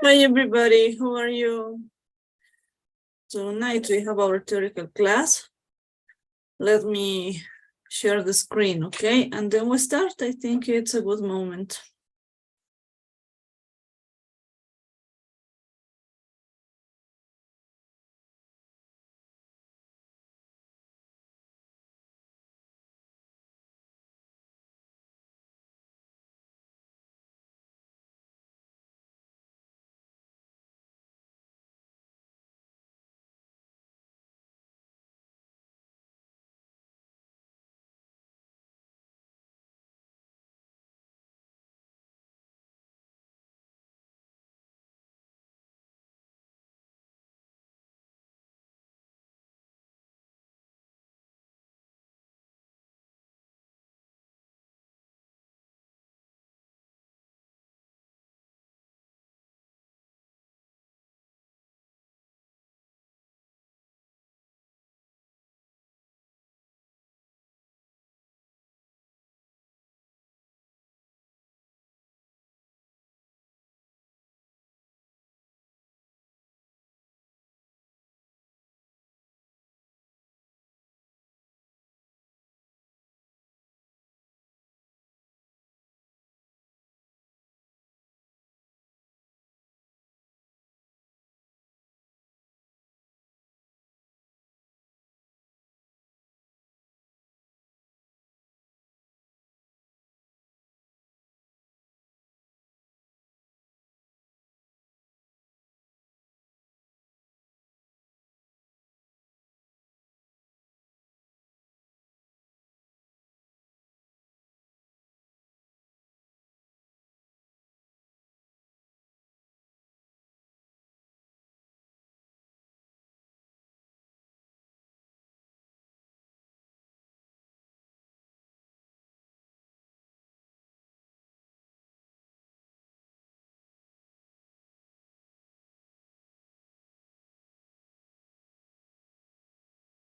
Hi everybody, how are you? Tonight we have our theoretical class. Let me share the screen, okay? And then we start. I think it's a good moment.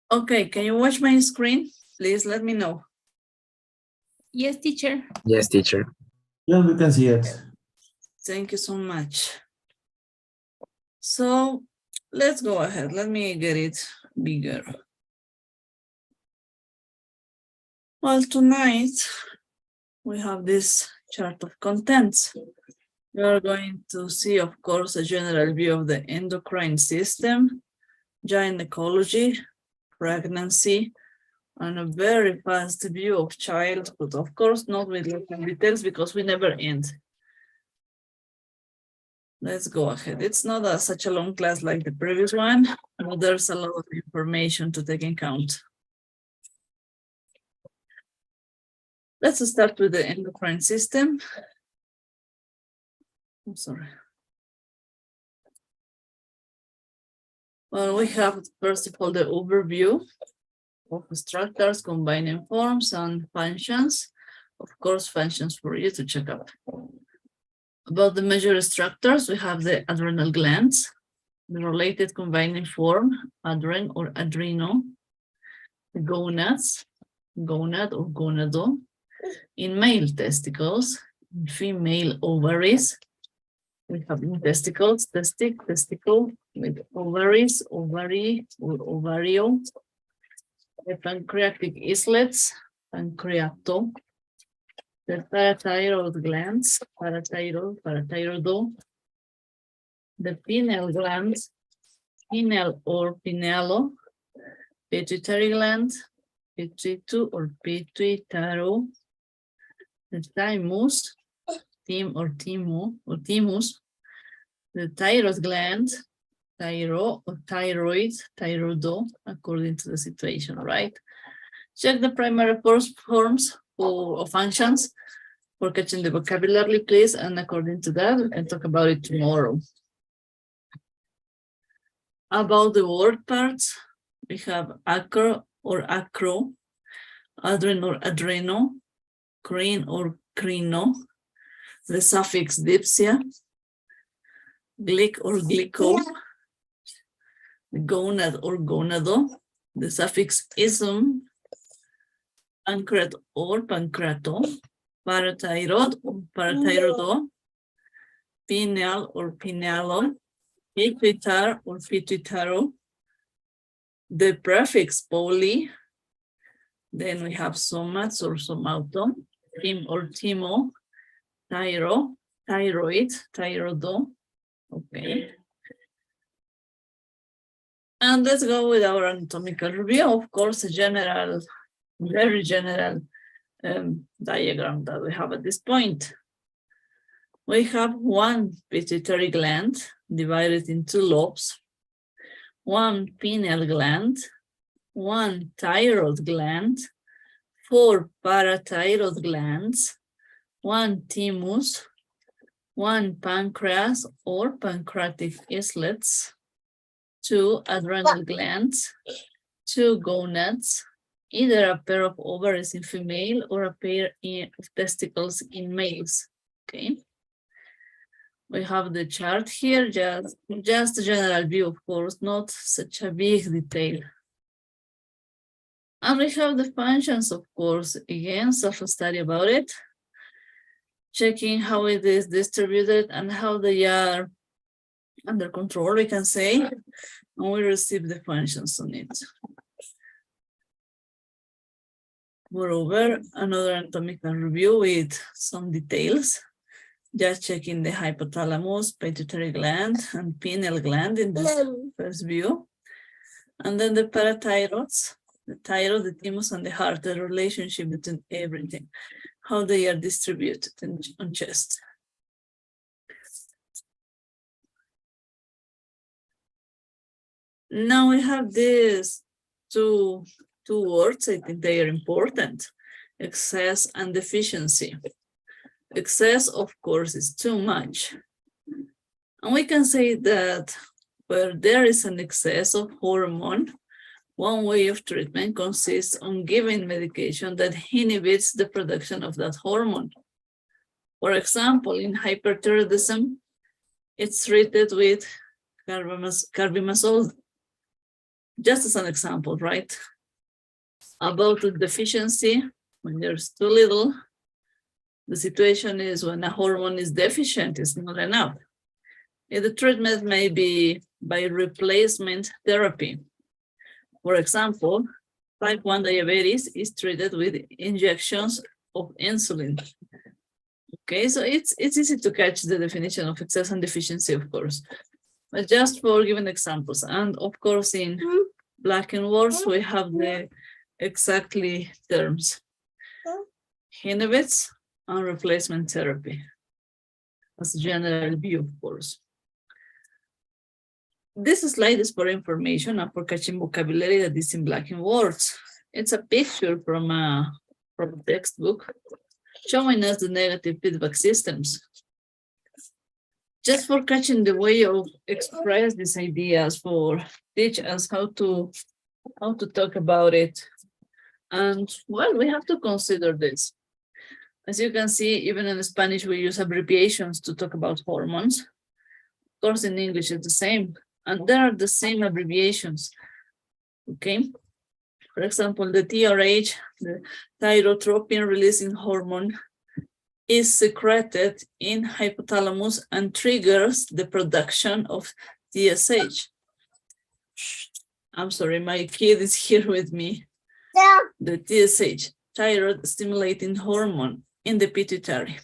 Okay, can you watch my screen? Please let me know. Yes, teacher. Yes, teacher. Yeah, we can see it. Thank you so much. So let's go ahead. Let me get it bigger. Well, tonight we have this chart of contents. We are going to see, of course, a general view of the endocrine system, gynecology, pregnancy, and a very fast view of childhood. Of course, not with local details because we never end. Let's go ahead. It's not such a long class like the previous one, but there's a lot of information to take in account. Let's start with the endocrine system. I'm sorry. Well, we have, first of all, the overview of structures, combining forms and functions. Of course, functions for you to check out. About the major structures, we have the adrenal glands, the related combining form, adren or adreno, the gonads, gonad or gonado, in male testicles, in female ovaries. We have testicles, testicle, with ovaries, ovary or ovario, the pancreatic islets, pancreato, the parathyroid glands, parathyroido, the pineal glands, pineal or pinealo, pituitary gland, pituito or pituitaro, the thymus, thymus, the thyroid gland, thyro or thyroid, thyroido, according to the situation, right? Check the primary forms or functions for catching the vocabulary, please, and according to that, we can talk about it tomorrow. About the word parts, we have acro or acro, adren or adreno, crine or crino, the suffix dipsia, glic or glico, the gonad or gonado, the suffix ism, pancreat or pancreato, parathyroid or parathyroido, pineal or pinealum, pituitar or pituitaro, the prefix poly, then we have somates or somatum, tim or timo, tyro, thyroid, thyrodo, okay. And let's go with our anatomical review. Of course, a general, very general diagram that we have at this point. We have one pituitary gland divided into lobes, one pineal gland, one thyroid gland, 4 parathyroid glands, one thymus, one pancreas or pancreatic islets, 2 adrenal glands, 2 gonads, either a pair of ovaries in female or a pair of testicles in males. Okay. We have the chart here, just a general view, of course, not such a big detail. And we have the functions, of course, again, self-study about it, checking how it is distributed and how they are under control, we can say, and we receive the functions on it. Moreover, another anatomical review with some details, just checking the hypothalamus, pituitary gland, and pineal gland in this first view. And then the parathyroids, the thyroid, the thymus, and the heart, the relationship between everything, how they are distributed on chest. Now we have these two words, I think they are important, excess and deficiency. Excess, of course, is too much. And we can say that where there is an excess of hormone, one way of treatment consists on giving medication that inhibits the production of that hormone. For example, in hyperthyroidism, it's treated with carbimazole, just as an example, right? About the deficiency, when there's too little, the situation is when a hormone is deficient, it's not enough. The treatment may be by replacement therapy. For example, type 1 diabetes is treated with injections of insulin. Okay, so it's easy to catch the definition of excess and deficiency, of course. But just for giving examples, and of course in black and white, we have the exactly terms. Inhibits and replacement therapy. As a general view, of course. This slide is for information and for catching vocabulary that is in black and words. It's a picture from a textbook showing us the negative feedback systems. Just for catching the way of express these ideas, for teach us how to talk about it. And well, we have to consider this. As you can see, even in Spanish, we use abbreviations to talk about hormones. Of course, in English, it's the same. And there are the same abbreviations, okay? For example, the TRH, the thyrotropin releasing hormone, is secreted in hypothalamus and triggers the production of TSH. I'm sorry, my kid is here with me. Yeah. The TSH, thyroid stimulating hormone in the pituitary.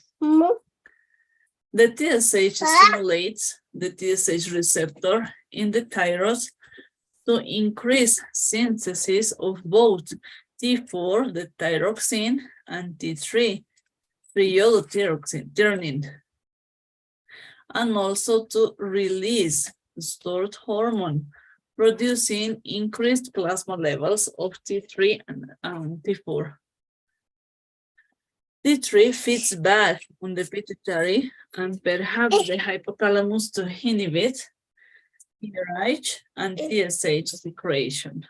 The TSH stimulates the TSH receptor in the thyroid to increase synthesis of both T4, the thyroxine, and T3, triiodothyroxine, and also to release stored hormone, producing increased plasma levels of T3 and T4. T3 feeds back on the pituitary and perhaps the hypothalamus to inhibit TRH and TSH secretion.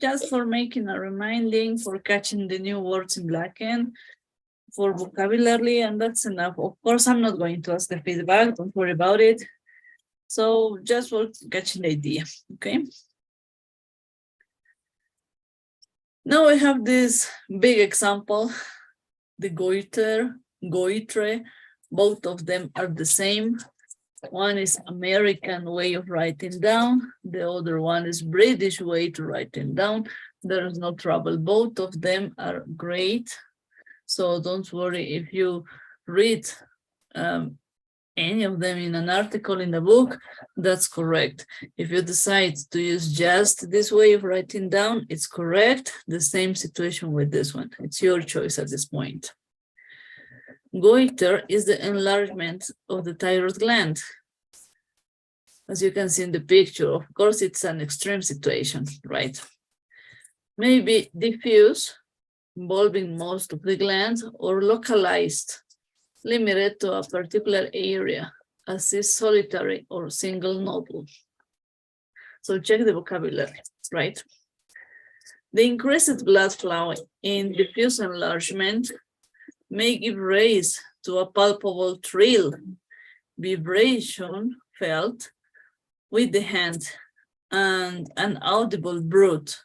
Just for making a reminding, for catching the new words in black and for vocabulary, and that's enough. Of course, I'm not going to ask the feedback, don't worry about it. So just for catching the idea, okay? Now we have this big example, the goiter, Both of them are the same. One is American way of writing down. The other one is British way to writing down. There is no trouble. Both of them are great. So don't worry if you read any of them in an article in the book, that's correct. If you decide to use just this way of writing down, it's correct. The same situation with this one. It's your choice at this point. Goiter is the enlargement of the thyroid gland. As you can see in the picture, of course, it's an extreme situation, right? Maybe diffuse, involving most of the glands, or localized, limited to a particular area, as is solitary or single nodule. So check the vocabulary, right? The increased blood flow in diffuse enlargement may give rise to a palpable thrill, vibration felt with the hand, and an audible bruit,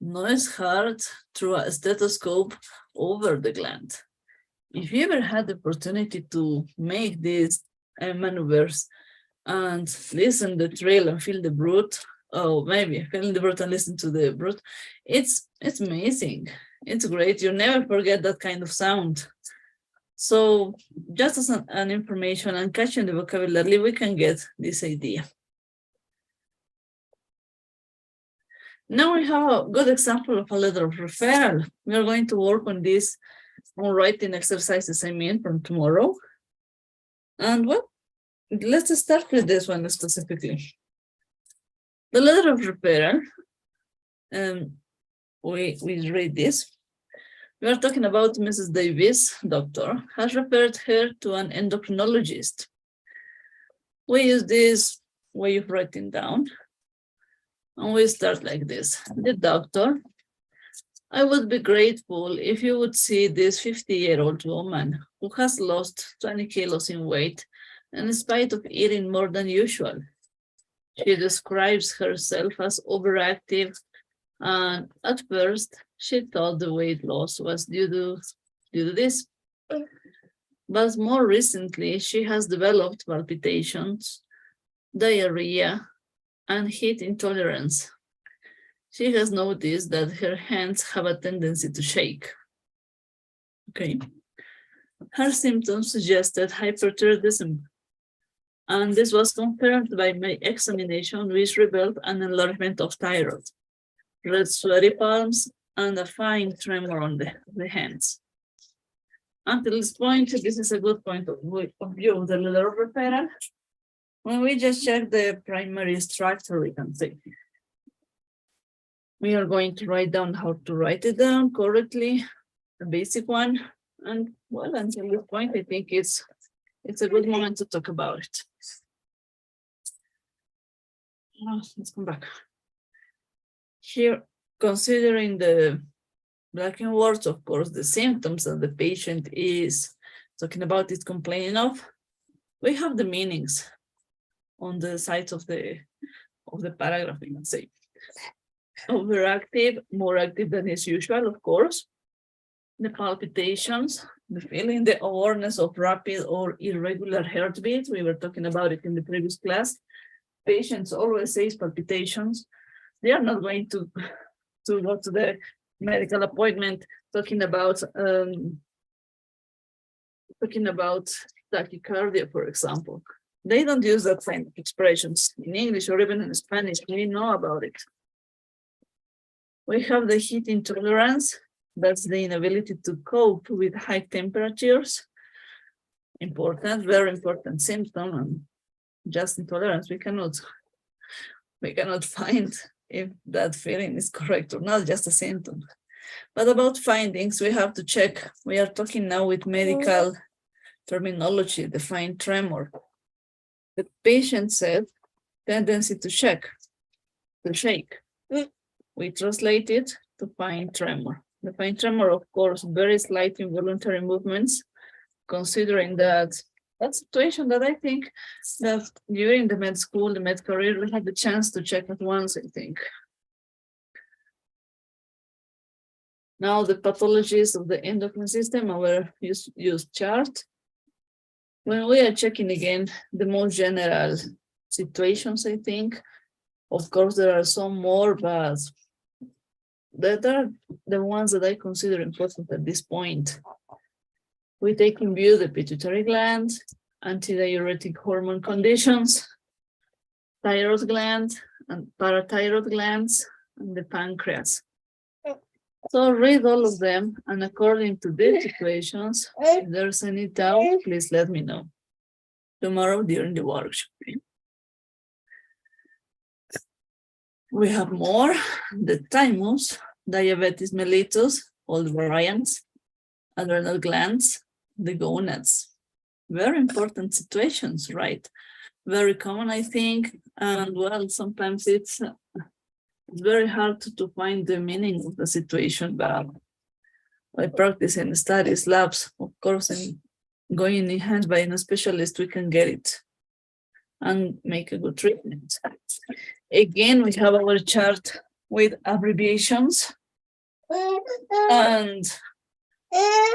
noise heard through a stethoscope over the gland. If you ever had the opportunity to make these maneuvers and listen the thrill and feel the bruit, oh, maybe feeling the bruit and listen to the bruit, it's amazing. It's great. You never forget that kind of sound. So just as an information and catching the vocabulary, we can get this idea. Now we have a good example of a letter of referral. We are going to work on this on writing exercises, from tomorrow. And well, let's start with this one specifically. The letter of referral, we read this. We are talking about Mrs. Davis, doctor, has referred her to an endocrinologist. We use this way of writing down. And we start like this. The doctor, I would be grateful if you would see this 50-year-old woman who has lost 20 kilos in weight and in spite of eating more than usual. She describes herself as overactive, and at first she thought the weight loss was due to this. But more recently, she has developed palpitations, diarrhea, and heat intolerance. She has noticed that her hands have a tendency to shake. Okay. Her symptoms suggested hyperthyroidism, and this was confirmed by my examination, which revealed an enlargement of thyroid, red sweaty palms, and a fine tremor on the hands. Until this point, this is a good point of view of the letter of referral. When we just check the primary structure, we can see. We are going to write down how to write it down correctly, the basic one. And well, until this point, I think it's a good moment to talk about it. Let's come back. Here, considering the black and words, of course, the symptoms that the patient is talking about, is complaining of, we have the meanings on the sides of the paragraph, we can say. Overactive, more active than is usual, of course. The palpitations, the feeling, the awareness of rapid or irregular heartbeat. We were talking about it in the previous class. Patients always say palpitations. They are not going to go to the medical appointment talking about tachycardia, for example. They don't use that kind of expressions in English or even in Spanish. We know about it. We have the heat intolerance. That's the inability to cope with high temperatures. Important, very important symptom. And just intolerance, we cannot find if that feeling is correct or not, just a symptom. But about findings, we have to check. We are talking now with medical terminology, the fine tremor. The patient said tendency to shake. We translate it to fine tremor. The fine tremor, of course, very slight involuntary movements, considering that situation that I think that during the med school, the med career, we had the chance to check at once, I think. Now the pathologies of the endocrine system, our use chart. when we are checking again the most general situations, I think, of course, there are some more, but that are the ones that I consider important at this point. We take in view the pituitary gland, antidiuretic hormone conditions, thyroid gland, and parathyroid glands, and the pancreas. So read all of them, and according to these situations, if there's any doubt, please let me know tomorrow during the workshop. We have more, the thymus, diabetes mellitus, all the variants, adrenal glands, the gonads. Very important situations, right? Very common, I think, and well, sometimes it's very hard to find the meaning of the situation, but by practicing studies, labs, of course, and going in hand by a specialist, we can get it and make a good treatment. Again, we have our chart with abbreviations and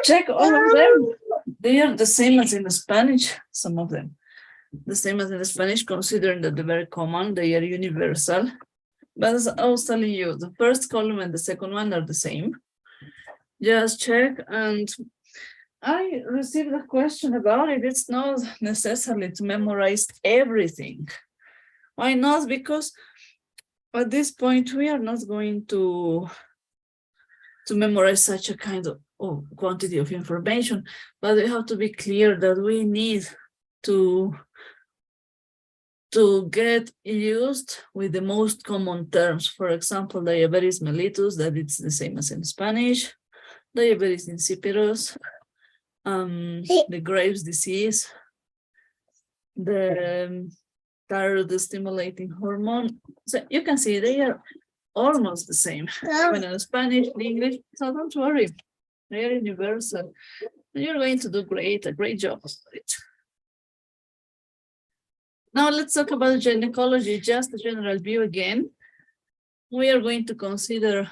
check all of them. They are the same as in Spanish, some of them. The same as in Spanish, considering that they're very common, they are universal. But as I was telling you, the first column and the second one are the same. Just check, and I received a question about it. It's not necessary to memorize everything. Why not? Because at this point, we are not going to memorize such a kind of quantity of information, but we have to be clear that we need to get used with the most common terms. For example, diabetes mellitus, that it's the same as in Spanish, diabetes insipidus, the Graves' disease, the thyroid stimulating hormone. So you can see they are almost the same when in Spanish, in English, so don't worry, they are universal. You're going to do a great job of it. Now let's talk about gynecology, just a general view again. We are going to consider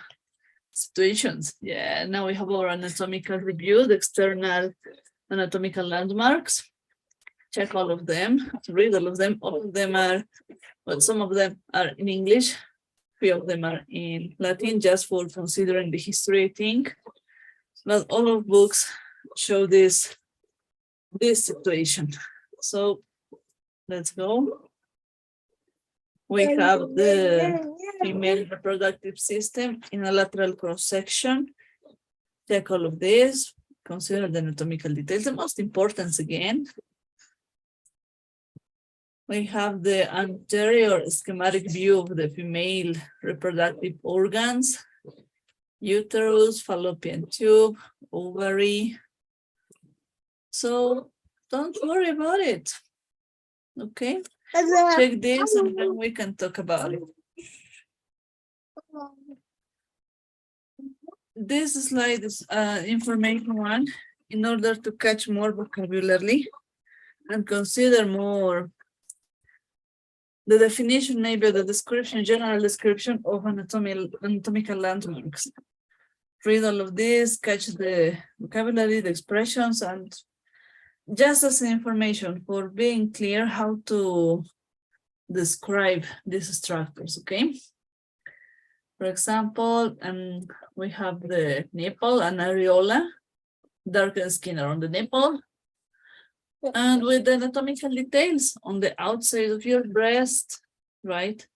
situations. Yeah, now we have our anatomical review, the external anatomical landmarks. Check all of them, read all of them. All of them are, well, some of them are in English, few of them are in Latin, just for considering the history, I think. But all of books show this situation. So let's go. We have the female reproductive system in a lateral cross-section. Check all of this, consider the anatomical details. The most important again. We have the anterior schematic view of the female reproductive organs, uterus, fallopian tube, ovary. So don't worry about it, okay? Check this and then we can talk about it. This slide is information one in order to catch more vocabulary and consider more the definition, maybe the description, general description of anatomical landmarks. Read all of this, catch the vocabulary, the expressions, and just as information for being clear how to describe these structures, okay? For example, we have the nipple and areola, darker skin around the nipple, and with the anatomical details on the outside of your breast, right?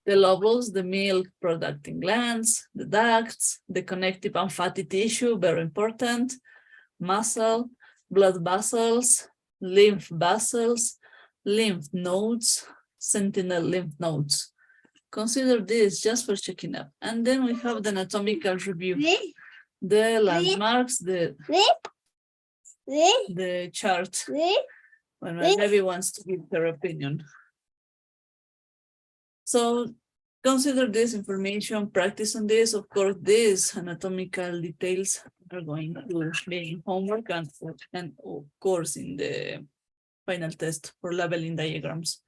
The lobules, the milk producing glands, the ducts, the connective and fatty tissue, very important, muscle, blood vessels, lymph vessels, lymph nodes, sentinel lymph nodes. Consider this just for checking up. And then we have the anatomical review, the landmarks, the chart, when my baby wants to give their opinion. So consider this information, practice on this. Of course, these anatomical details are going to be in homework and of course in the final test for labeling diagrams.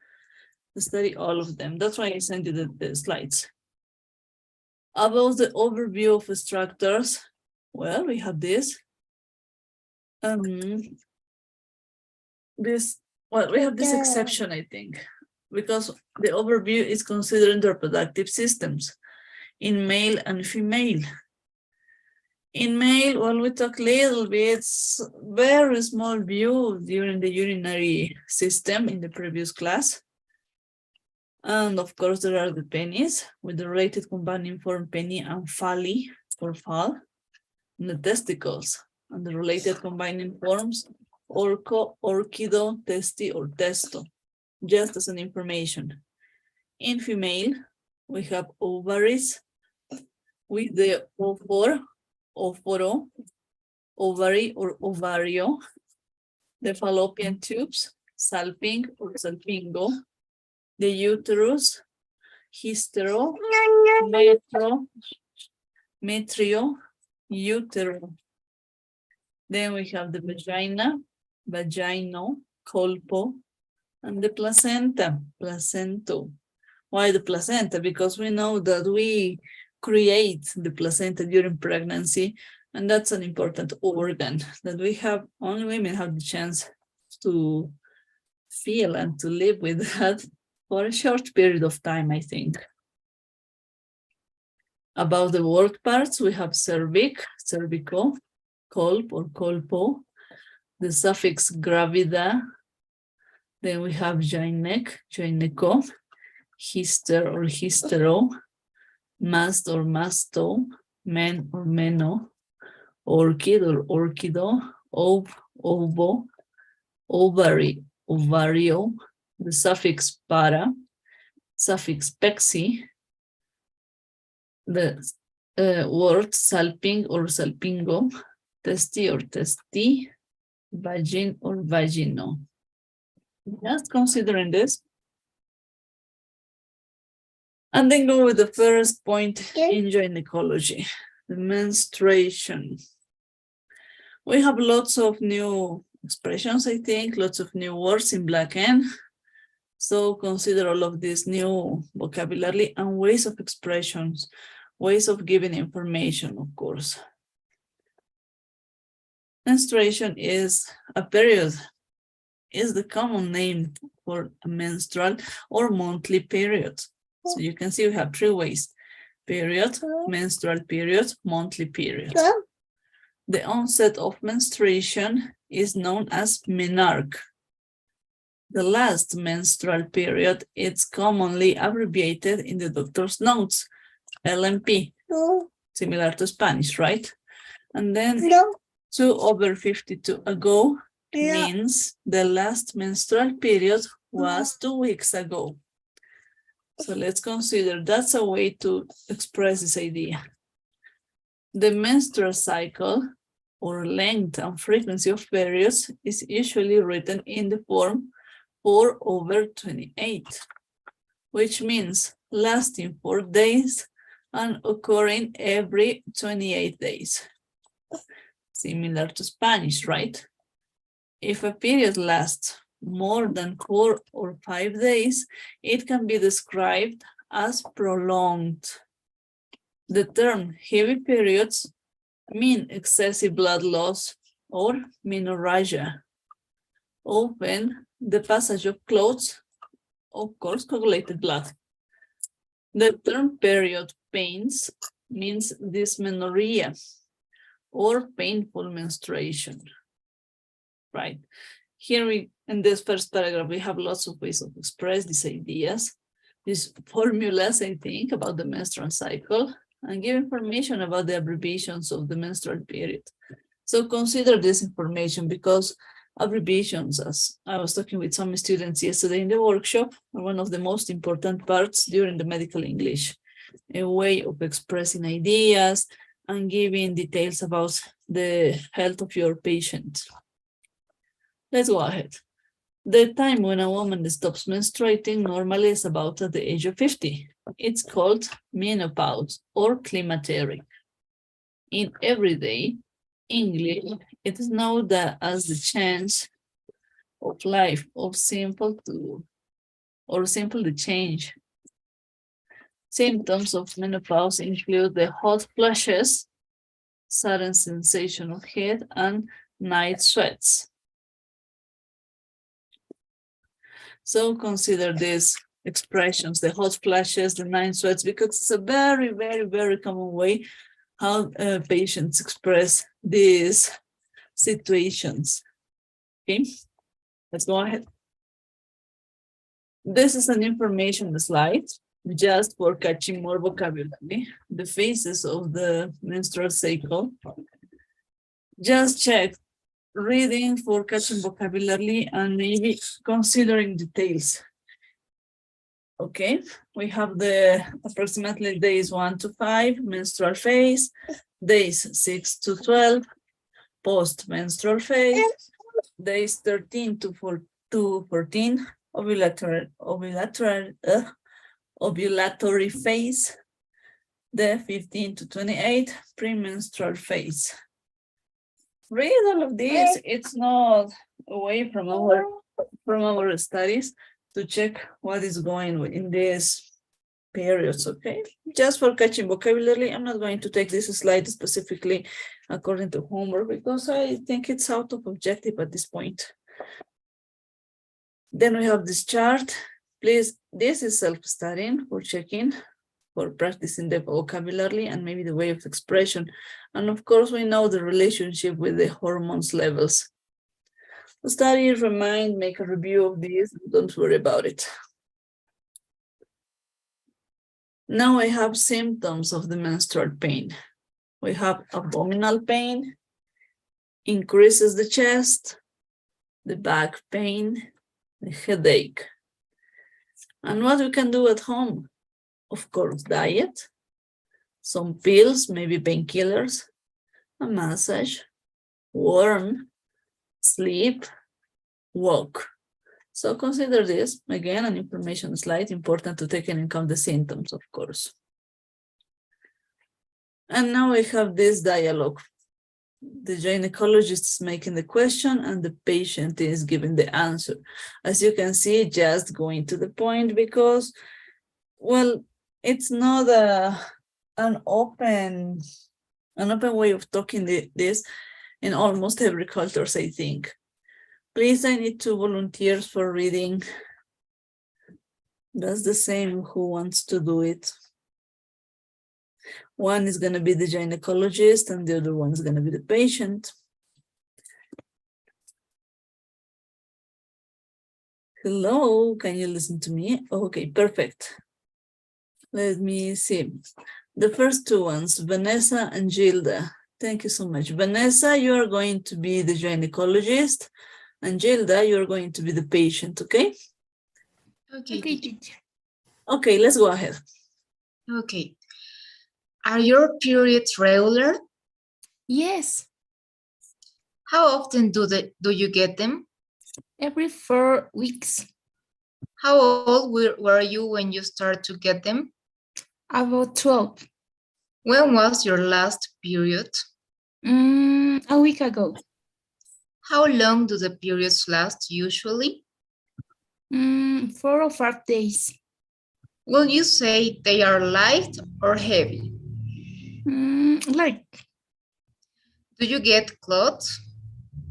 Study all of them. That's why I sent you the slides. About the overview of structures, well, we have this. we have this exception, I think, because the overview is considering the reproductive systems in male and female. In male, well, we talk a little bit, very small view during the urinary system in the previous class. And of course, there are the penis with the related combining form penny and phalli for phal, and the testicles and the related combining forms orco, orchido, testi, or testo, just as an information. In female, we have ovaries with the ophor, ophoro, ovary or ovario, the fallopian tubes, salping or salpingo, the uterus, hystero, metro, metrio, utero. Then we have the vagina, vagino, colpo, and the placenta, placento. Why the placenta? Because we know that we create the placenta during pregnancy, and that's an important organ that we have, only women have the chance to feel and to live with that for a short period of time, I think. About the work parts, we have cervic, cervico, colp or colpo, the suffix gravida. Then we have gynec, gyneco, hyster or hystero, mast or masto, men or meno, orchid or orchido, ovo, ovary, ovario, the suffix para, suffix pexi, the word salping or salpingo, testi or testi, vagin or vagino. Just considering this. And then go with the first point in gynecology, the menstruation. We have lots of new expressions, I think, lots of new words in black pen. So consider all of this new vocabulary and ways of expressions, ways of giving information, of course. Menstruation is a period, is the common name for a menstrual or monthly period. So you can see we have three ways: period, menstrual period, monthly period. The onset of menstruation is known as menarche. The last menstrual period is commonly abbreviated in the doctor's notes, LMP, similar to Spanish, right? And then 2/52 ago means the last menstrual period was 2 weeks ago. So let's consider that's a way to express this idea. The menstrual cycle, or length and frequency of periods, is usually written in the form 4/28, which means lasting 4 days and occurring every 28 days. Similar to Spanish, right? If a period lasts more than 4 or 5 days, it can be described as prolonged. The term heavy periods mean excessive blood loss or menorrhagia. Often, the passage of clothes, of course, coagulated blood. The term period pains means dysmenorrhea or painful menstruation, right? Here in this first paragraph, we have lots of ways of express these ideas, these formulas, I think, about the menstrual cycle, and give information about the abbreviations of the menstrual period. So consider this information, because abbreviations, as I was talking with some students yesterday in the workshop, are one of the most important parts during the medical English, a way of expressing ideas and giving details about the health of your patient. Let's go ahead. The time when a woman stops menstruating normally is about at the age of 50. It's called menopause or climacteric. In everyday English, it is known as the change of life, of simple the change. Symptoms of menopause include the hot flushes, sudden sensation of heat, and night sweats. So consider these expressions, the hot flashes, the 9 sweats, because it's a very, very, very common way how patients express these situations. Okay, let's go ahead. This is an information slide just for catching more vocabulary, the phases of the menstrual cycle. Just check reading for catching vocabulary and maybe considering details. Okay, we have the approximately days 1 to 5, menstrual phase, days 6 to 12, post-menstrual phase, days 13 to 14, ovulatory phase, the 15 to 28, premenstrual phase. Read all of this. It's not away from our studies to check what is going on in these periods, okay? Just for catching vocabulary, I'm not going to take this slide specifically according to homework because I think it's out of objective at this point. Then we have this chart. Please, this is self-studying for checking, for practicing the vocabulary and maybe the way of expression. And of course, we know the relationship with the hormones levels. Study, remind, make a review of this, don't worry about it. Now I have symptoms of the menstrual pain. We have abdominal pain, increases the chest, the back pain, the headache. And what we can do at home? Of course, diet, some pills, maybe painkillers, a massage, warm, sleep, walk. So consider this, again, an information slide, important to take into account the symptoms, of course. And now we have this dialogue. The gynecologist is making the question and the patient is giving the answer. As you can see, just going to the point because, well, it's not an open way of talking this in almost every culture, I think. Please, I need 2 volunteers for reading. That's the same who wants to do it. One is going to be the gynecologist and the other one is going to be the patient. Hello, can you listen to me? Okay, perfect. Let me see. The first 2 ones, Vanessa and Gilda. Thank you so much. Vanessa, you are going to be the gynecologist. And Gilda, you're going to be the patient, okay? Okay, teacher. Okay, let's go ahead. Okay. Are your periods regular? Yes, How often do you get them? every 4 weeks. How old were you when you started to get them? About 12. When was your last period? A week ago. How long do the periods last usually? 4 or 5 days. Will you say they are light or heavy? Like, Do you get clots?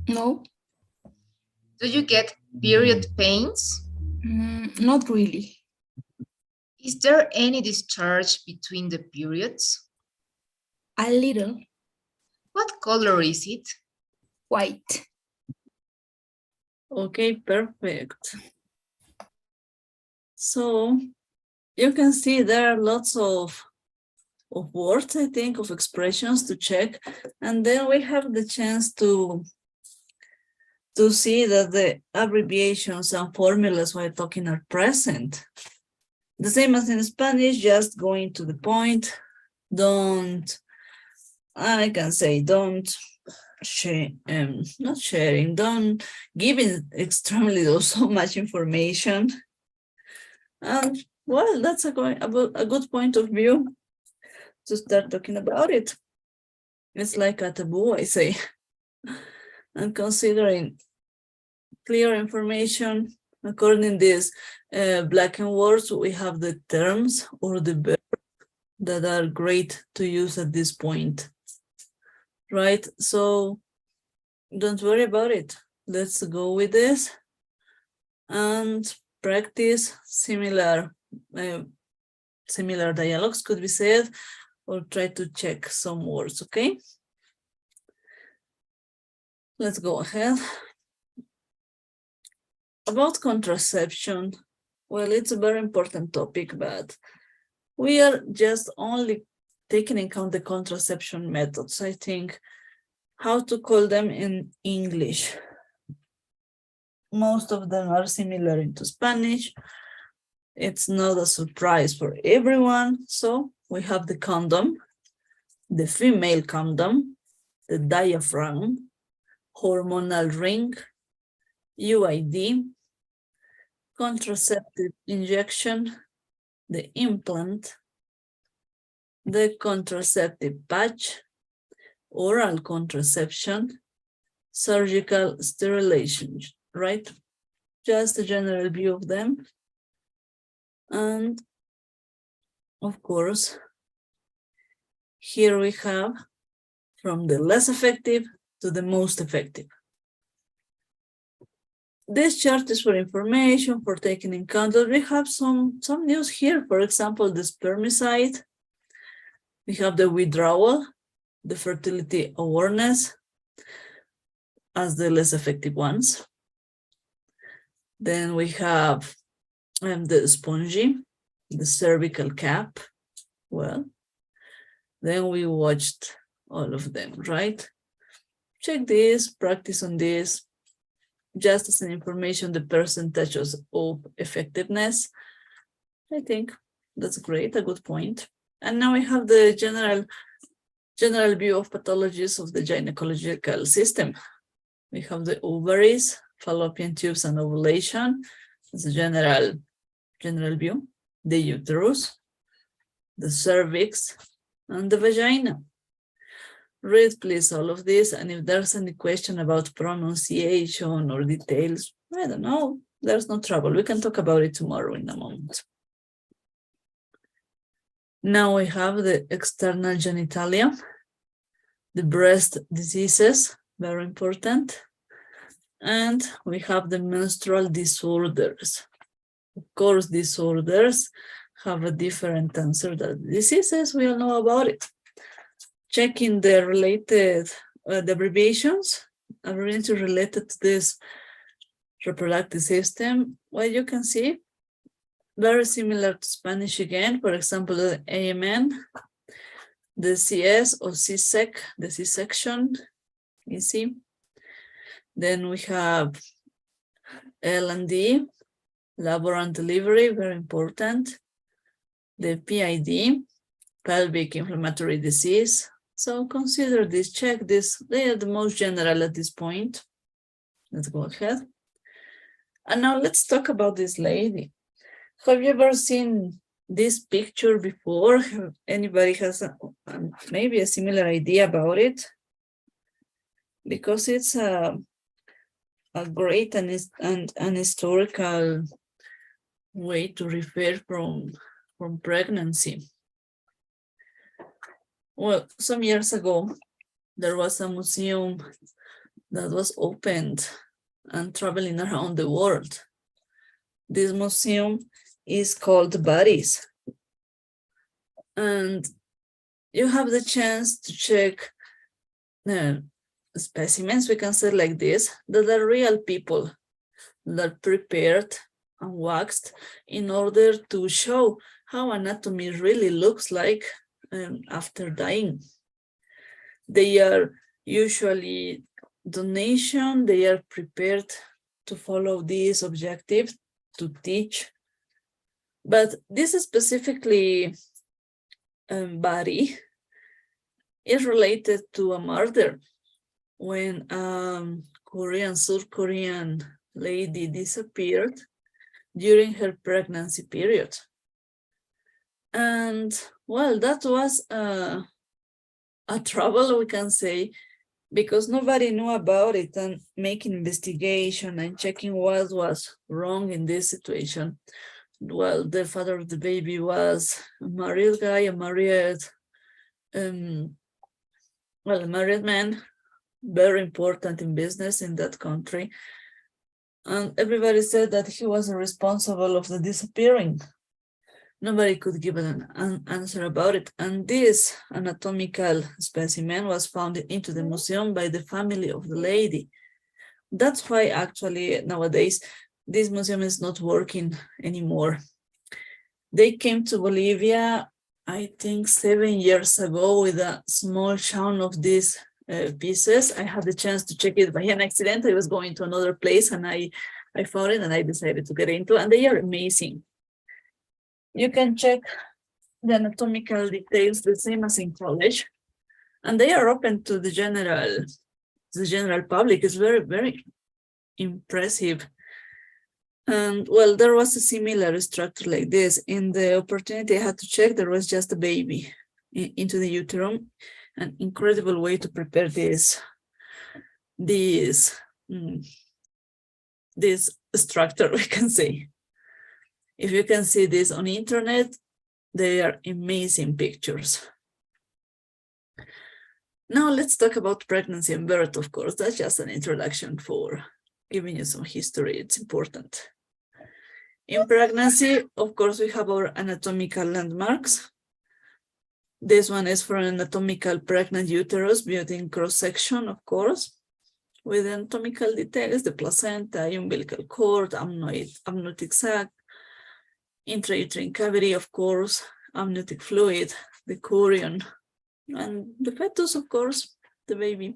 no, Do you get period pains? not really. Is there any discharge between the periods? A little. What color is it? White. Okay, perfect. So you can see there are lots of words, I think, of expressions to check. And then we have the chance to see that the abbreviations and formulas we're talking are present. The same as in Spanish, just going to the point. Don't not sharing, don't giving extremely so much information. And well, that's a good point of view to start talking about it. It's like a taboo, I say. And considering clear information, according to this black and words, we have the terms or the verbs that are great to use at this point. Right, so don't worry about it. Let's go with this. And practice similar dialogues, could be said, or try to check some words, okay? Let's go ahead. About contraception, well, it's a very important topic, but we are just only taking into account the contraception methods. I think how to call them in English. Most of them are similar into Spanish. It's not a surprise for everyone. So we have the condom, the female condom, the diaphragm, hormonal ring, UID, contraceptive injection, the implant, the contraceptive patch, oral contraception, surgical sterilization, right? Just a general view of them. And of course, here we have from the less effective to the most effective. This chart is for information, for taking in account. We have some news here. For example, the spermicide. We have the withdrawal, the fertility awareness as the less effective ones. Then we have the spongy, the cervical cap. Well, then we watched all of them, right? Check this, practice on this. Just as an information, the percentages of effectiveness. I think that's great, a good point. And now we have the general view of pathologies of the gynecological system. We have the ovaries, fallopian tubes, and ovulation. It's a general view. The uterus, the cervix, and the vagina. Read please all of this, and if there's any question about pronunciation or details, I don't know, there's no trouble. We can talk about it tomorrow in a moment. Now we have the external genitalia, the breast diseases, very important. And we have the menstrual disorders. Of course, disorders have a different answer than diseases. We all know about it. Checking the related, the abbreviations related to this reproductive system. Well, you can see very similar to Spanish again. For example, the AMN, the CS or CSEC, the C-section, easy. Then we have L&D, labor and delivery, very important. The PID, pelvic inflammatory disease. So consider this, check this. They are the most general at this point. Let's go ahead. And now let's talk about this lady. Have you ever seen this picture before? Anybody has maybe a similar idea about it? Because it's a great and historical way to refer from pregnancy. Well, some years ago, there was a museum that was opened and traveling around the world. This museum is called Bodies. And you have the chance to check specimens, we can say like this, that are real people that are prepared and waxed in order to show how anatomy really looks like after dying. They are usually donation, they are prepared to follow this objective, to teach. But this specifically body is related to a murder when South Korean lady disappeared during her pregnancy period. And well, that was a trouble, we can say, because nobody knew about it, and making investigation and checking what was wrong in this situation. Well, the father of the baby was a married guy, a married man, very important in business in that country. And everybody said that he was responsible of the disappearing. Nobody could give an answer about it. And this anatomical specimen was found into the museum by the family of the lady. That's why actually nowadays this museum is not working anymore. They came to Bolivia, I think 7 years ago, with a small chunk of these pieces. I had the chance to check it by an accident. I was going to another place and I found it and I decided to get into it, and they are amazing. You can check the anatomical details the same as in college, and they are open to the general public. It's very, very impressive. And well, there was a similar structure like this. In the opportunity I had to check, there was just a baby into the uterus. An incredible way to prepare this structure, we can say. If you can see this on the internet, they are amazing pictures. Now let's talk about pregnancy and birth, of course. That's just an introduction for giving you some history. It's important. In pregnancy, of course, we have our anatomical landmarks. This one is for an anatomical pregnant uterus viewed in cross-section, of course, with anatomical details, the placenta, umbilical cord, amniotic sac, intrauterine cavity, of course, amniotic fluid, the chorion, and the fetus, of course, the baby.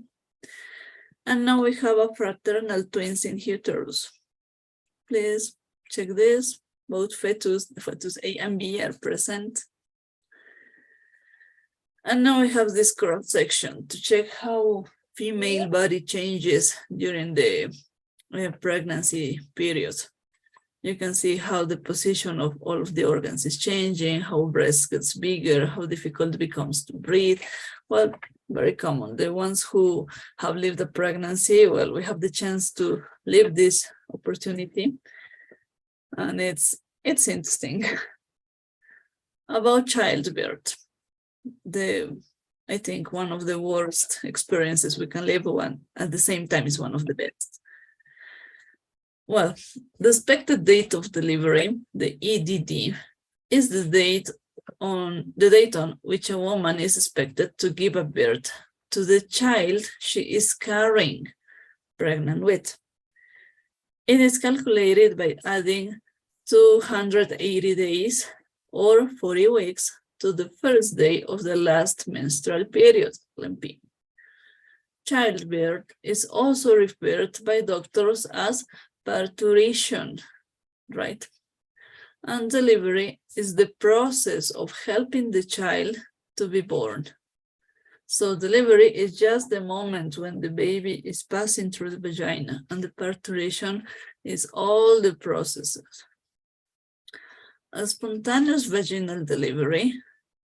And now we have a fraternal twins in uterus. Please check this. Both fetus, the fetus A and B, are present. And now we have this cross section to check how female body changes during the pregnancy period. You can see how the position of all of the organs is changing, how breast gets bigger, how difficult it becomes to breathe. Well, very common. The ones who have lived a pregnancy, well, we have the chance to live this opportunity. And it's interesting. About childbirth. I think one of the worst experiences we can live, one at the same time is one of the best. Well, the expected date of delivery, the EDD, is the date on which a woman is expected to give a birth to the child she is carrying, pregnant with. It is calculated by adding 280 days or 40 weeks to the first day of the last menstrual period, LMP. Childbirth is also referred by doctors as parturition, right? And delivery is the process of helping the child to be born. So delivery is just the moment when the baby is passing through the vagina, and the parturition is all the processes. A spontaneous vaginal delivery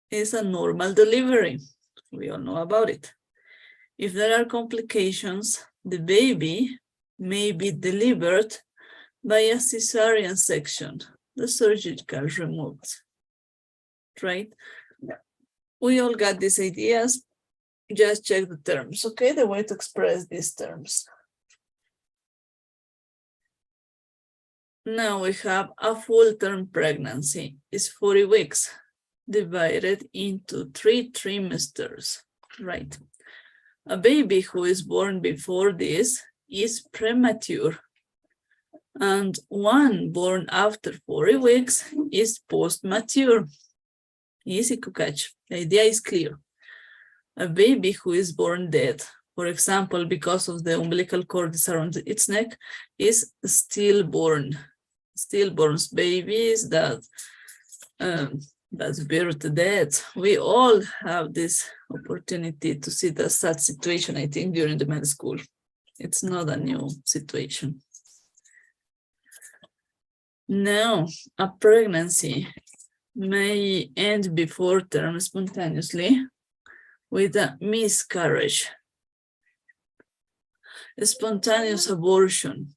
is a normal delivery. We all know about it. If there are complications, the baby may be delivered by a cesarean section, the surgical removed, right? We all got these ideas. Just check the terms, okay? The way to express these terms. Now we have a full-term pregnancy. It's 40 weeks divided into 3 trimesters, right? A baby who is born before this is premature, and one born after 40 weeks is post-mature. Easy to catch. The idea is clear. A baby who is born dead, for example, because of the umbilical cord is around its neck, is stillborn. Stillborn babies that's birth dead. We all have this opportunity to see the sad situation, I think, during the med school. It's not a new situation. Now, a pregnancy may end before term spontaneously with a miscarriage, a spontaneous abortion,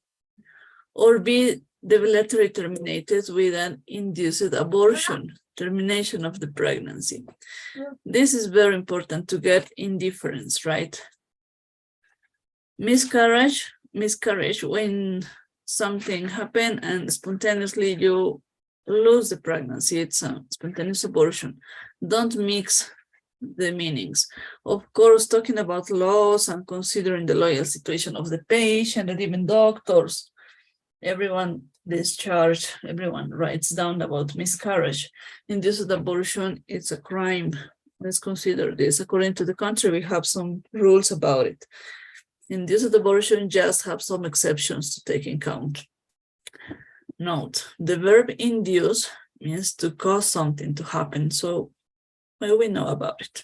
or be debilitatorily terminated with an induced abortion, termination of the pregnancy. This is very important to get in difference, right? Miscarriage, when something happen and spontaneously you lose the pregnancy. It's a spontaneous abortion. Don't mix the meanings. Of course, talking about loss and considering the loyal situation of the patient and even doctors, everyone discharged, everyone writes down about miscarriage. Induced abortion, it's a crime. Let's consider this. According to the country, we have some rules about it. Induced abortion just have some exceptions to take in account. Note, the verb induce means to cause something to happen. So well, we know about it.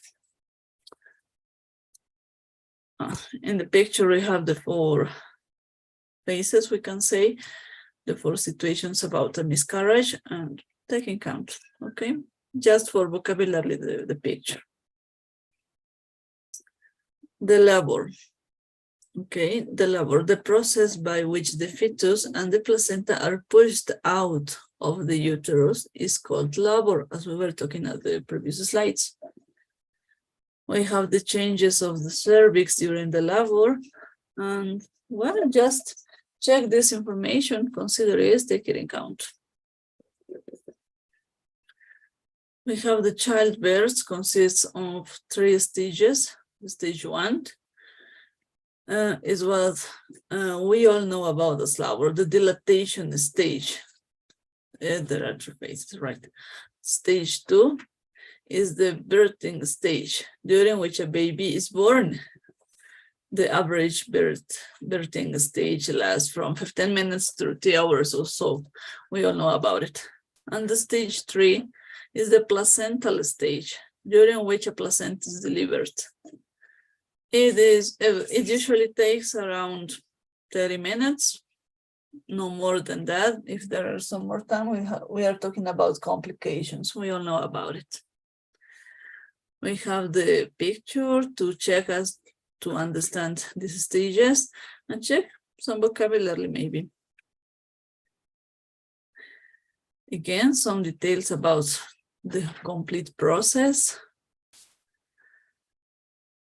In the picture, we have the 4 phases, we can say, the 4 situations about a miscarriage and take in account, okay? Just for vocabulary, the picture. The labor. Okay, the labor, the process by which the fetus and the placenta are pushed out of the uterus is called labor, as we were talking at the previous slides. We have the changes of the cervix during the labor, and well, just check this information, consider it, take it in account. We have the childbirth consists of 3 stages. Stage 1 is what we all know about as labor, the dilatation stage. There are 2 phases, right? Stage 2 is the birthing stage, during which a baby is born. The average birthing stage lasts from 15 minutes to 3 hours or so. We all know about it. And the stage 3 is the placental stage, during which a placenta is delivered. It usually takes around 30 minutes, no more than that. If there are some more time, we are talking about complications. We all know about it. We have the picture to check us to understand these stages and check some vocabulary maybe. Again, some details about the complete process.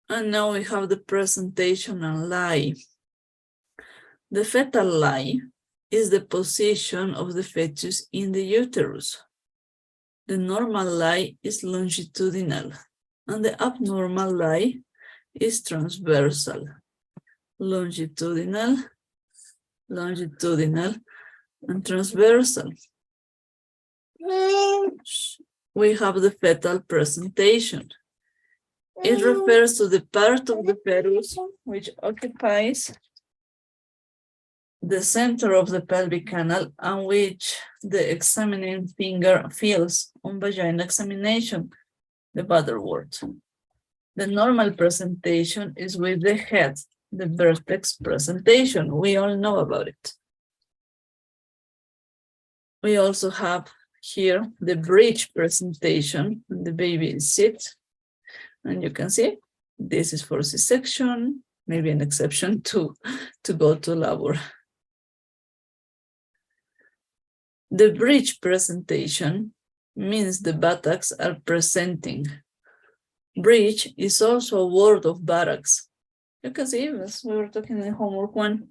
And now we have the presentation and lie. The fetal lie is the position of the fetus in the uterus. The normal lie is longitudinal, and the abnormal lie is transversal. Longitudinal, and transversal. We have the fetal presentation. It refers to the part of the fetus which occupies the center of the pelvic canal and which the examining finger feels on vaginal examination, the other word. The normal presentation is with the head, the vertex presentation. We all know about it. We also have here the bridge presentation, and the baby sits. And you can see this is for C-section, maybe an exception to go to labor. The bridge presentation means the buttocks are presenting. Bridge is also a word of buttocks. You can see, as we were talking in homework 1.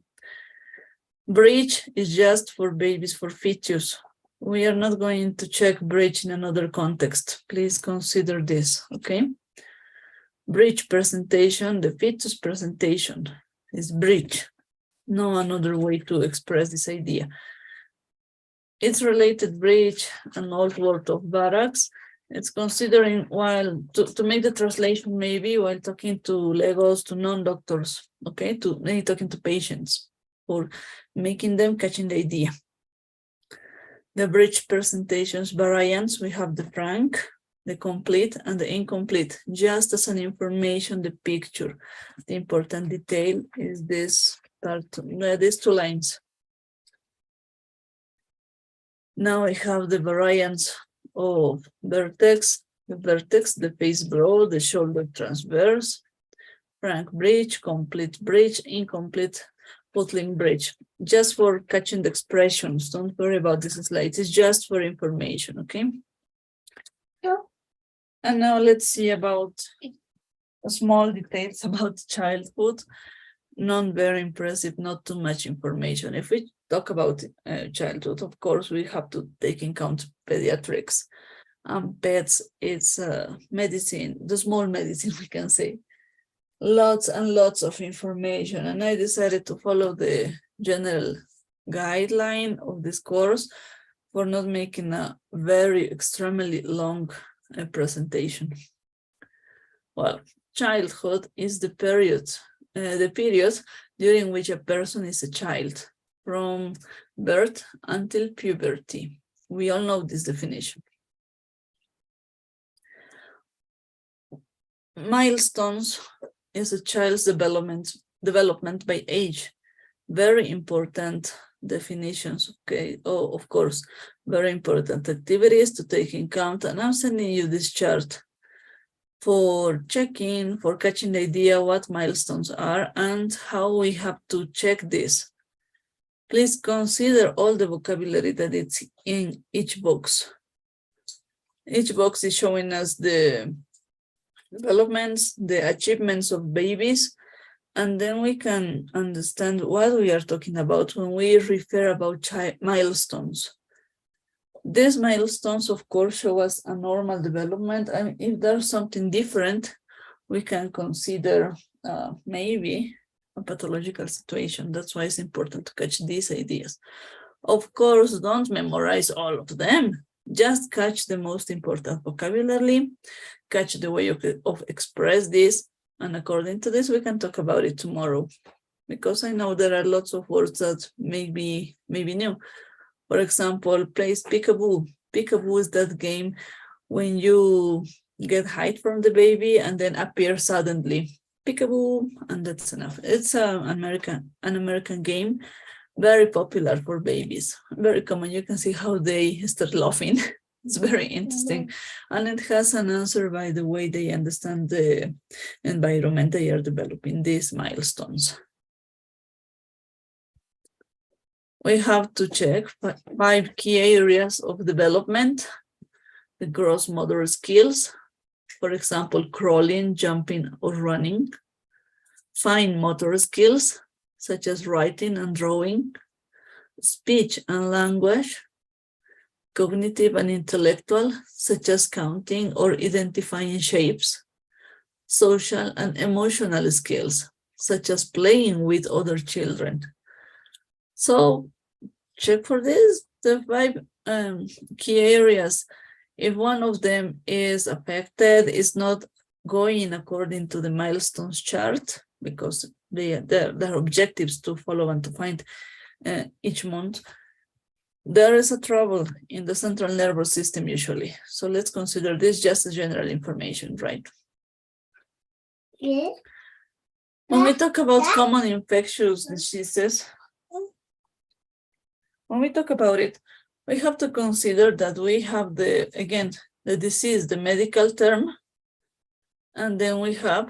Bridge is just for babies, for fetus. We are not going to check bridge in another context. Please consider this, okay? Bridge presentation, the fetus presentation is bridge. No another way to express this idea. It's related bridge, an old word of buttocks. It's considering while to make the translation maybe while talking to legos, to non-doctors, okay, to maybe talking to patients or making them catching the idea. The bridge presentations variants, we have the frank, the complete, and the incomplete. Just as an information, the picture. The important detail is this part, these 2 lines. Now I have the variants of vertex, the face broad, the shoulder transverse, frank bridge, complete bridge, incomplete Putling bridge. Just for catching the expressions. Don't worry about this slide. It's just for information, okay? Yeah. And now let's see about small details about childhood. not very impressive, not too much information. If we talk about childhood, of course, we have to take in account pediatrics. Pets, it's medicine, the small medicine, we can say. Lots and lots of information. And I decided to follow the general guideline of this course for not making a very extremely long presentation. Well, childhood is the period during which a person is a child, from birth until puberty. We all know this definition. Milestones is a child's development by age. Very important definitions, okay? Oh, of course, very important activities to take in account. And I'm sending you this chart for checking, for catching the idea what milestones are and how we have to check this. Please consider all the vocabulary that it's in each box. Each box is showing us the developments, the achievements of babies, and then we can understand what we are talking about when we refer about milestones. These milestones, of course, show us a normal development, and if there's something different, we can consider maybe a pathological situation. That's why it's important to catch these ideas. Of course, don't memorize all of them. Just catch the most important vocabulary, catch the way of express this, and according to this, we can talk about it tomorrow, because I know there are lots of words that may be new. For example, plays peekaboo. Peekaboo is that game when you get height from the baby and then appear suddenly. Peekaboo, and that's enough. It's an American game, very popular for babies, very common. You can see how they start laughing. It's very interesting. And it has an answer by the way they understand the environment they are developing, these milestones. We have to check 5 key areas of development: the gross motor skills, for example, crawling, jumping, or running; fine motor skills, such as writing and drawing; speech and language; cognitive and intellectual, such as counting or identifying shapes; social and emotional skills, such as playing with other children. So check for this, the 5 key areas. If one of them is affected, it's not going according to the milestones chart, because there are objectives to follow and to find each month, there is a trouble in the central nervous system usually. So let's consider this just as general information, right? Yeah. When we talk about common infectious diseases, when we talk about it, we have to consider that we have the disease, the medical term, and then we have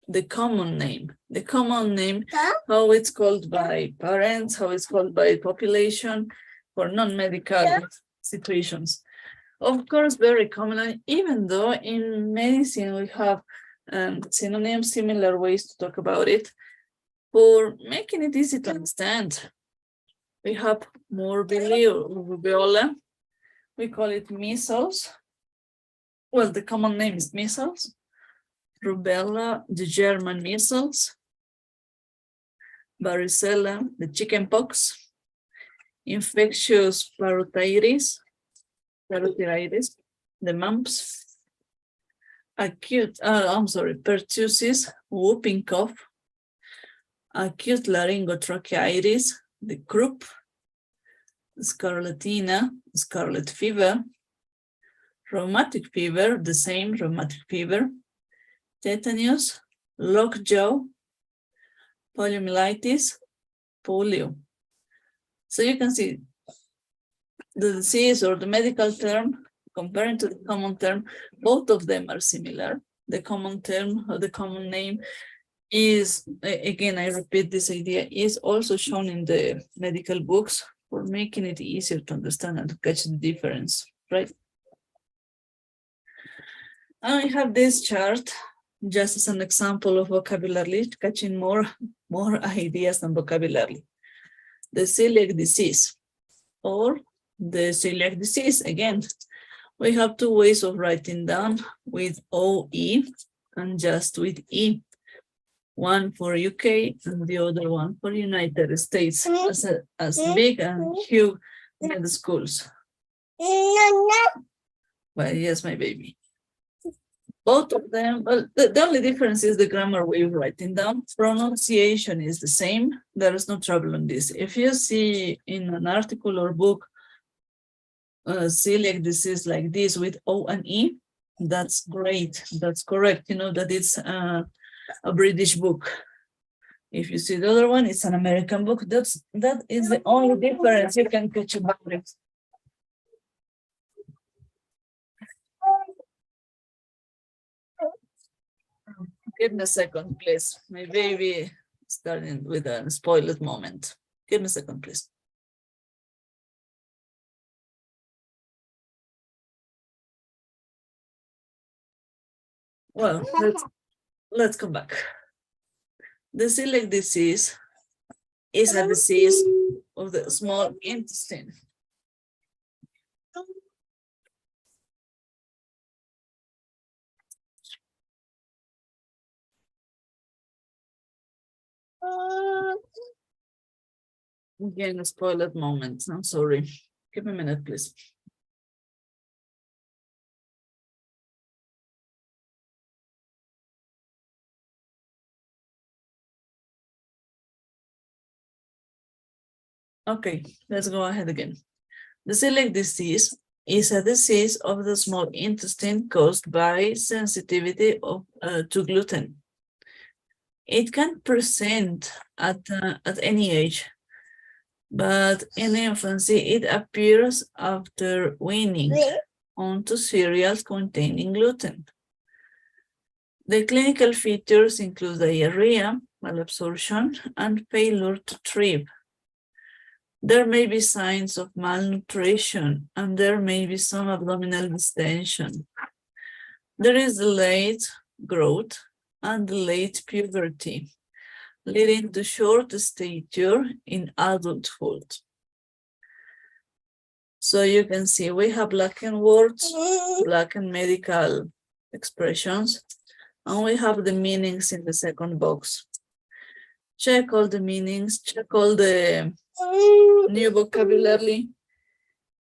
the common name. The common name, how it's called by parents, how it's called by population for non-medical situations. Of course, very common, even though in medicine we have synonyms, similar ways to talk about it, for making it easy to understand. We have morbilli or rubella. We call it measles. Well, the common name is measles. Rubella, the German measles. Varicella, the chickenpox. Infectious parotiditis, the mumps. Pertussis, whooping cough. Acute laryngotracheitis, the croup. Scarlatina, scarlet fever. Rheumatic fever, the same rheumatic fever. Tetanus, lockjaw. Poliomyelitis, polio. So you can see the disease or the medical term comparing to the common term, both of them are similar. The common term or the common name is, again, I repeat this idea, is also shown in the medical books for making it easier to understand and to catch the difference, right? I have this chart just as an example of vocabulary, catching more more ideas and vocabulary. The celiac disease or the celiac disease. Again, we have two ways of writing down, with OE and just with E. One for UK and the other one for United States, as big and huge in the schools. Well, yes, my baby. Both of them, well, the only difference is the grammar way of writing down. Pronunciation is the same. There is no trouble on this. If you see in an article or book, celiac disease like this with O and E, that's great. That's correct. You know that it's a British book. If you see the other one, it's an American book. That is the only difference you can catch about it. Give me a second, please. My baby starting with a spoiled moment. Give me a second, please. Well, let's come back. The celiac disease is a disease of the small intestine. Again, a spoiled moment. I'm sorry. Give me a minute, please. Okay, let's go ahead again. The celiac disease is a disease of the small intestine caused by sensitivity to gluten. It can present at any age, but in infancy it appears after weaning onto cereals containing gluten. The clinical features include diarrhea, malabsorption, and failure to thrive. There may be signs of malnutrition, and there may be some abdominal distension. There is delayed growth and delayed puberty, leading to short stature in adulthood. So you can see we have Latin words, Latin medical expressions, and we have the meanings in the second box. Check all the meanings, check all the new vocabulary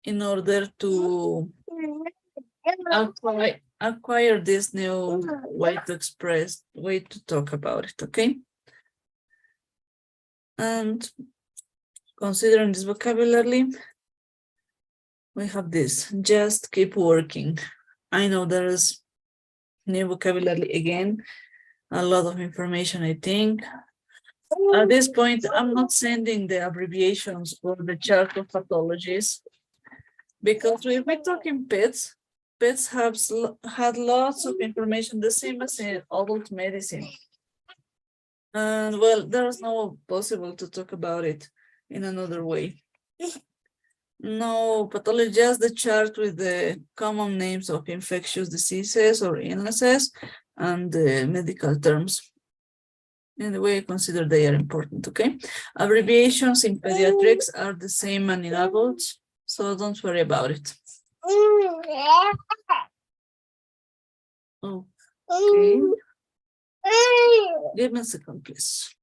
in order to acquire this new way to express, way to talk about it, okay? And considering this vocabulary, we have this, just keep working. I know there is new vocabulary again, a lot of information, I think. At this point, I'm not sending the abbreviations or the chart of pathologies, because we've been talking pets. Pets have had lots of information, the same as in adult medicine. And well, there's no possible to talk about it in another way. No pathology, just the chart with the common names of infectious diseases or illnesses and the medical terms. In the way I consider they are important, okay? Abbreviations in pediatrics are the same as in adults, so don't worry about it. Okay. Give me a second, please.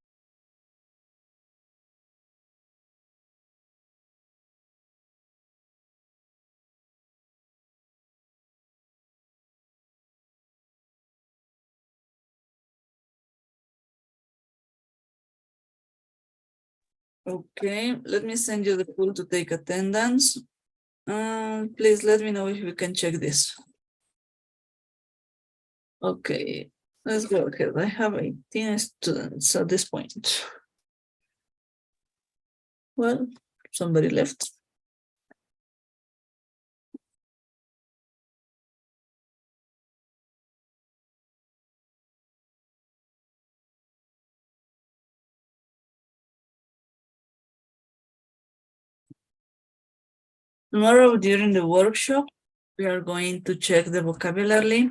Okay, let me send you the pool to take attendance. Please let me know if we can check this. Okay, let's go ahead. I have 18 students at this point. Well, somebody left. Tomorrow during the workshop, we are going to check the vocabulary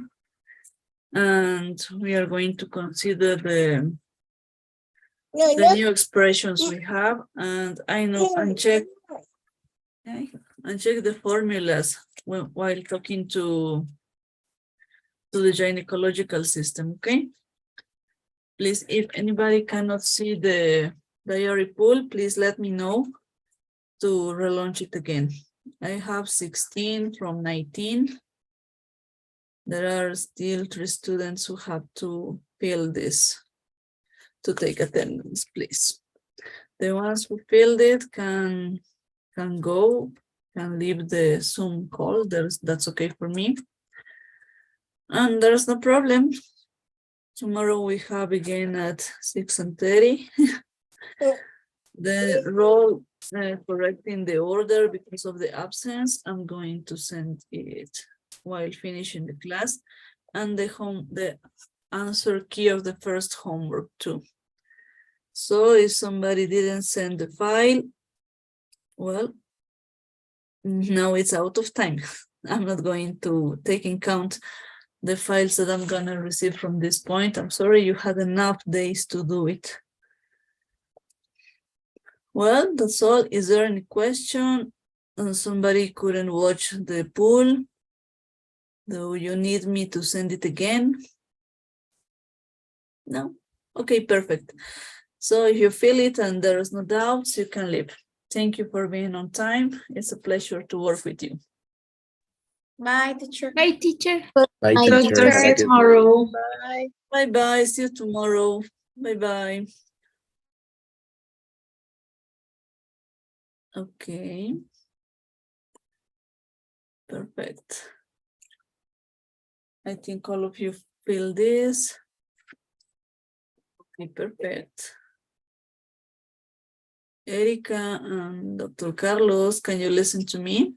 and we are going to consider the new expressions we have, and I know and check. Okay, and check the formulas while talking to the gynecological system. Okay. Please, if anybody cannot see the diary pool, please let me know to relaunch it again. I have 16 from 19. There are still 3 students who have to fill this to take attendance, please. The ones who filled it can go, can leave the Zoom call. That's okay for me. And there's no problem. Tomorrow we have again at 6:30. The role correcting the order because of the absence, I'm going to send it while finishing the class, and the answer key of the first homework too. So if somebody didn't send the file, well, now it's out of time. I'm not going to take in count the files that I'm gonna receive from this point. I'm sorry, you had enough days to do it. Well, that's all. Is there any question? Somebody couldn't watch the pool. Do you need me to send it again? No? Okay, perfect. So if you feel it and there is no doubts, you can leave. Thank you for being on time. It's a pleasure to work with you. Bye, teacher. Bye, teacher. Bye, Bye, teacher. See you tomorrow. Bye. Bye-bye. See you tomorrow. Bye-bye. Okay. Perfect. I think all of you feel this. Okay, perfect. Erica and Dr. Carlos, can you listen to me?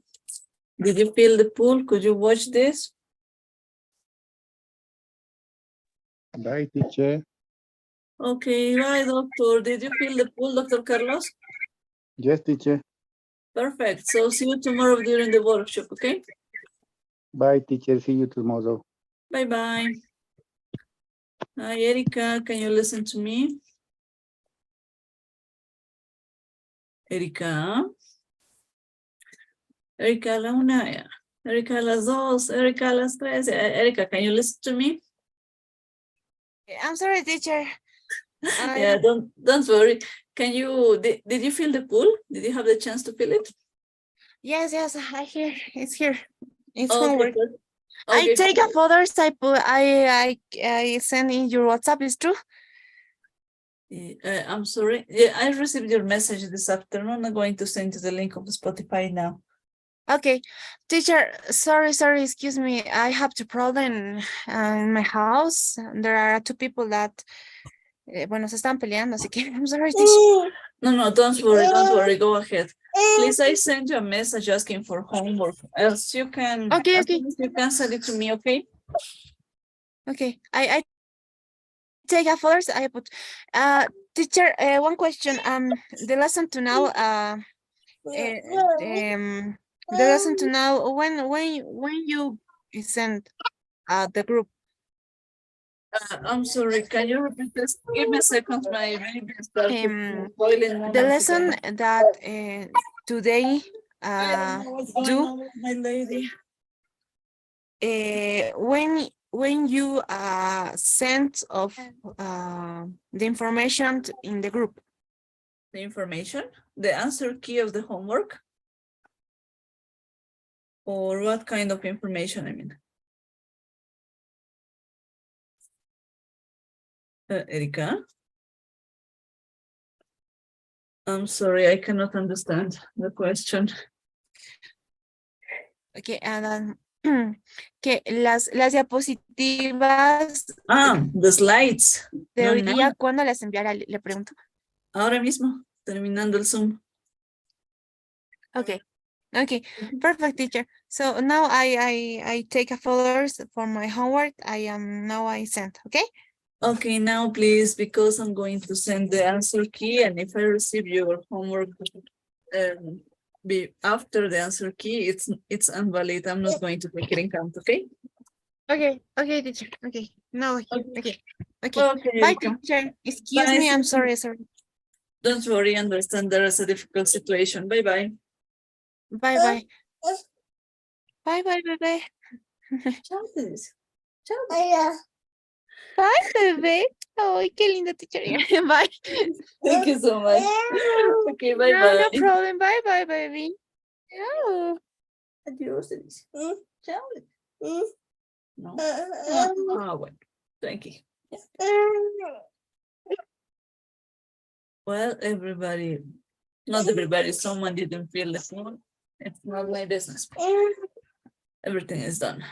Did you feel the pool? Could you watch this? Bye, teacher. Okay, bye, doctor. Did you feel the pool, Dr. Carlos? Yes, teacher. Perfect. So see you tomorrow during the workshop, okay? Bye, teacher. See you tomorrow. Bye-bye. Hi, Erica. Can you listen to me? Erika. Erika a la 1, Erika a las 2, Erika a las 3. Erika, can you listen to me? I'm sorry, teacher. Yeah, don't worry. Can you, did you feel the pool? Did you have the chance to feel it? Yes, I hear. It's here. It's Okay, homework. good. I Okay, take a perfect. photos. I send in your WhatsApp. Is true? I'm sorry. Yeah, I received your message this afternoon. I'm going to send you the link of Spotify now. Okay, teacher. Sorry. Excuse me. I have a problem in my house. There are 2 people that, bueno, se están peleando. Así que I'm sorry, teacher. No, don't worry. Go ahead. Please, I sent you a message asking for homework. Else you can, Okay. you can send it to me, okay? Okay. I take a photos. I put. Teacher. One question. The lesson to now. The lesson to now. When you send the group. I'm sorry, can you repeat this? Give me a second, my baby started boiling. The lesson that today What's going do on with my lady? when you send of the information in the group. The information, the answer key of the homework, or what kind of information? I mean, Erika, I'm sorry, I cannot understand the question. Okay, and que las diapositivas The slides. de No, hoy no. día, ¿cuándo las enviará? Le pregunto. Ahora mismo, terminando el Zoom. Okay, perfect, teacher. So now I take a photos for my homework. Now I send. Okay. Okay, now please, because I'm going to send the answer key, and if I receive your homework after the answer key, it's invalid. I'm not going to take it in count, okay? Okay, teacher. Okay, now okay. Okay. Okay, Bye, Erika. teacher. Excuse Bye, me. I'm Ceci. sorry. Don't worry, understand there is a difficult situation. Bye-bye. Bye, bye. Bye, bye, bye, bye. Chao, te dice. Chao. Bye, bebé. Ay, qué linda teacher. Bye. Thank you so much. Okay, bye-bye. No problem. Bye, bye, baby. Ciao. Adiós, te dice. Chao. No. Bueno. Thank you. Well, everybody, not everybody, someone didn't feel the phone. It's not my business. Everything is done.